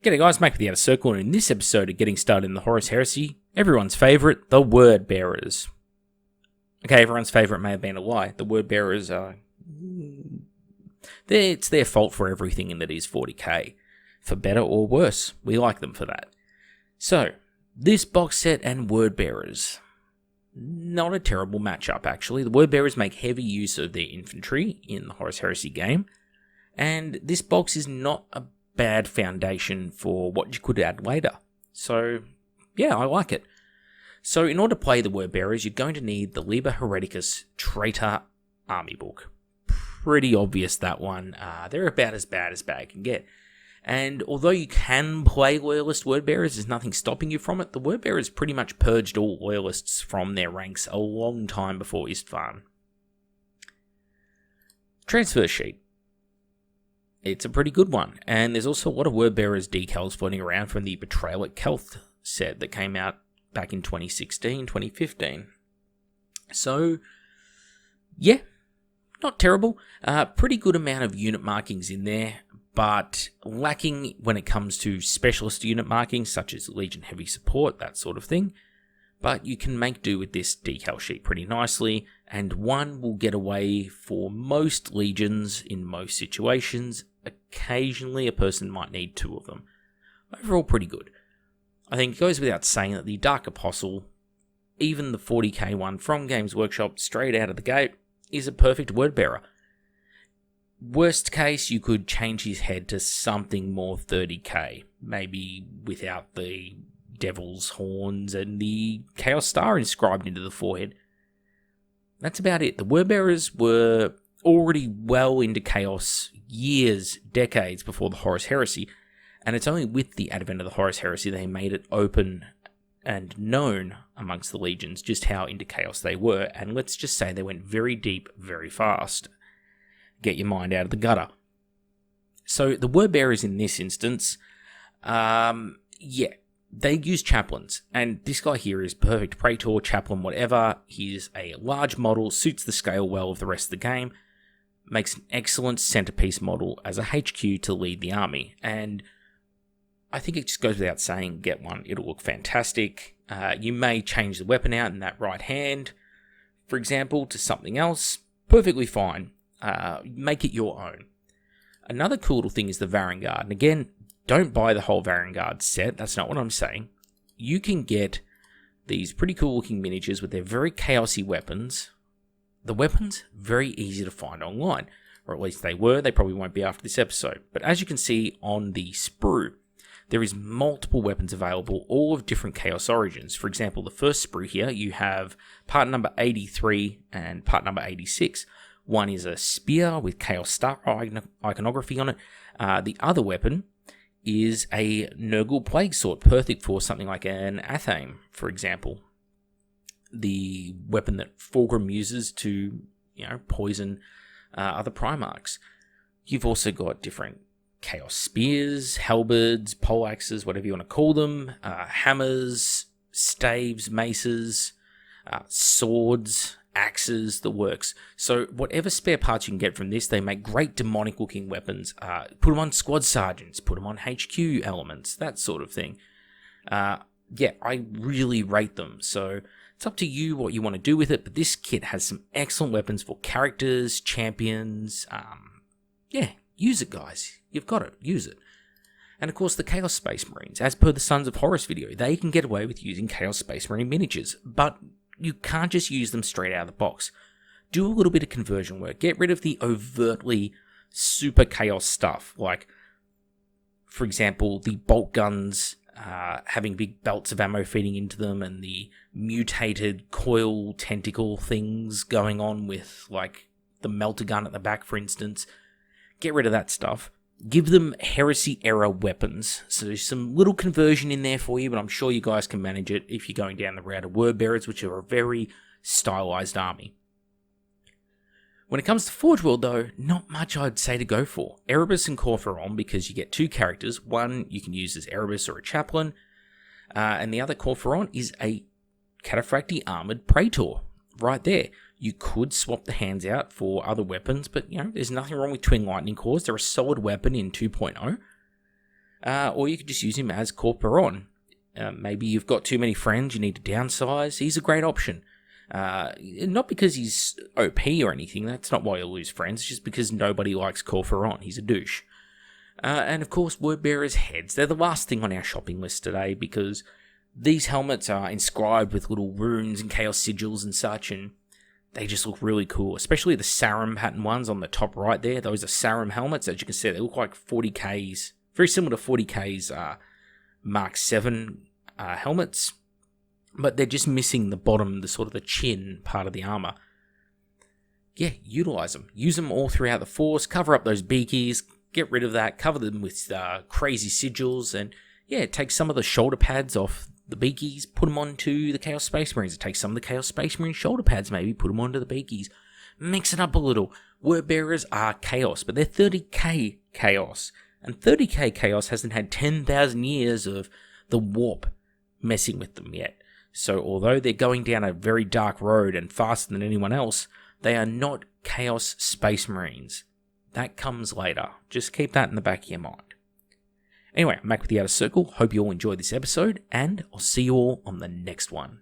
G'day guys, Mike with the Outer Circle, and in this episode of Getting Started in the Horus Heresy, everyone's favourite, the Word Bearers. Okay, everyone's favourite may have been a lie. The Word Bearers are... it's their fault for everything in that is 40k. For better or worse, we like them for that. So, this box set and Word Bearers. Not a terrible matchup, actually. The Word Bearers make heavy use of their infantry in the Horus Heresy game, and this box is not a bad foundation for what you could add later. So, yeah, I like it. So, in order to play the Word Bearers, you're going to need the Liber Hereticus Traitor Army Book. Pretty obvious, that one. They're about as bad can get. And although you can play Loyalist Word Bearers, there's nothing stopping you from it. The Word Bearers pretty much purged all Loyalists from their ranks a long time before Istvan. Transfer sheet. It's a pretty good one, and there's also a lot of Word Bearers decals floating around from the Betrayal at Kelth set that came out back in 2016, 2015. So, yeah, not terrible. Pretty good amount of unit markings in there, but lacking when it comes to specialist unit markings, such as Legion Heavy Support, that sort of thing. But you can make do with this decal sheet pretty nicely, and one will get away for most legions in most situations. Occasionally, a person might need two of them. Overall, pretty good. I think it goes without saying that the Dark Apostle, even the 40k one from Games Workshop, straight out of the gate, is a perfect word bearer. Worst case, you could change his head to something more 30k, maybe without the Devil's Horns and the Chaos Star inscribed into the forehead. That's about it. The word bearers were already well into Chaos years, decades before the Horus Heresy, and it's only with the advent of the Horus Heresy they made it open and known amongst the legions just how into Chaos they were, and let's just say they went very deep, very fast. Get your mind out of the gutter. So the word bearers in this instance, they use chaplains, and this guy here is perfect praetor, chaplain, whatever. He's a large model, suits the scale well of the rest of the game, makes an excellent centerpiece model as a HQ to lead the army, and I think it just goes without saying, get one. It'll look fantastic. You may change the weapon out in that right hand, for example, to something else. Perfectly fine. Make it your own. Another cool little thing is the Varangard, and again, don't buy the whole Varangard set, that's not what I'm saying. You can get these pretty cool looking miniatures with their very chaosy weapons. The weapons, very easy to find online, or at least they were. They probably won't be after this episode. But as you can see on the sprue, there is multiple weapons available, all of different chaos origins. For example, the first sprue here, you have part number 83 and part number 86. One is a spear with Chaos Star iconography on it. The other weapon is a Nurgle Plague Sword, perfect for something like an Athame, for example. The weapon that Fulgrim uses to, poison other Primarchs. You've also got different Chaos Spears, Halberds, Poleaxes, whatever you want to call them, hammers, staves, maces, swords, axes, the works. So whatever spare parts you can get from this, they make great demonic looking weapons. Put them on squad sergeants, put them on HQ elements, that sort of thing. I really rate them. So it's up to you what you want to do with it, but this kit has some excellent weapons for characters, champions. Use it, guys. You've got it. Use it. And of course, the Chaos Space Marines. As per the Sons of Horus video, they can get away with using Chaos Space Marine miniatures, but you can't just use them straight out of the box. Do a little bit of conversion work. Get rid of the overtly super chaos stuff, like, for example, the bolt guns having big belts of ammo feeding into them, and the mutated coil tentacle things going on with, like, the melter gun at the back, for instance. Get rid of that stuff. Give them Heresy-era weapons. So there's some little conversion in there for you, but I'm sure you guys can manage it if you're going down the route of Word Bearers, which are a very stylized army. When it comes to Forge World, though, not much I'd say to go for. Erebus and Corphoron, because you get two characters. One you can use as Erebus or a chaplain, and the other Corphoron is a Cataphractii armored Praetor. Right there. You could swap the hands out for other weapons, but, there's nothing wrong with Twin Lightning Cores. They're a solid weapon in 2.0. or you could just use him as Corporon. Maybe you've got too many friends, you need to downsize. He's a great option. Not because he's OP or anything, that's not why you'll lose friends, it's just because nobody likes Corporon. He's a douche. And of course, Wordbearer's heads. They're the last thing on our shopping list today because these helmets are inscribed with little runes and chaos sigils and such, and they just look really cool, especially the Sarum pattern ones on the top right there. Those are Sarum helmets. As you can see, they look like 40Ks, very similar to 40K's Mark 7 helmets, but they're just missing the bottom, the sort of the chin part of the armor. Yeah, utilize them. Use them all throughout the Force. Cover up those beakies. Get rid of that. Cover them with crazy sigils, and yeah, take some of the shoulder pads off the beakies, put them onto the Chaos Space Marines. Take some of the Chaos Space Marine shoulder pads, maybe put them onto the beakies. Mix it up a little. Wordbearers are chaos, but they're 30k chaos. And 30k chaos hasn't had 10,000 years of the warp messing with them yet. So although they're going down a very dark road and faster than anyone else, they are not Chaos Space Marines. That comes later. Just keep that in the back of your mind. Anyway, I'm back with the Outer Circle. Hope you all enjoyed this episode, and I'll see you all on the next one.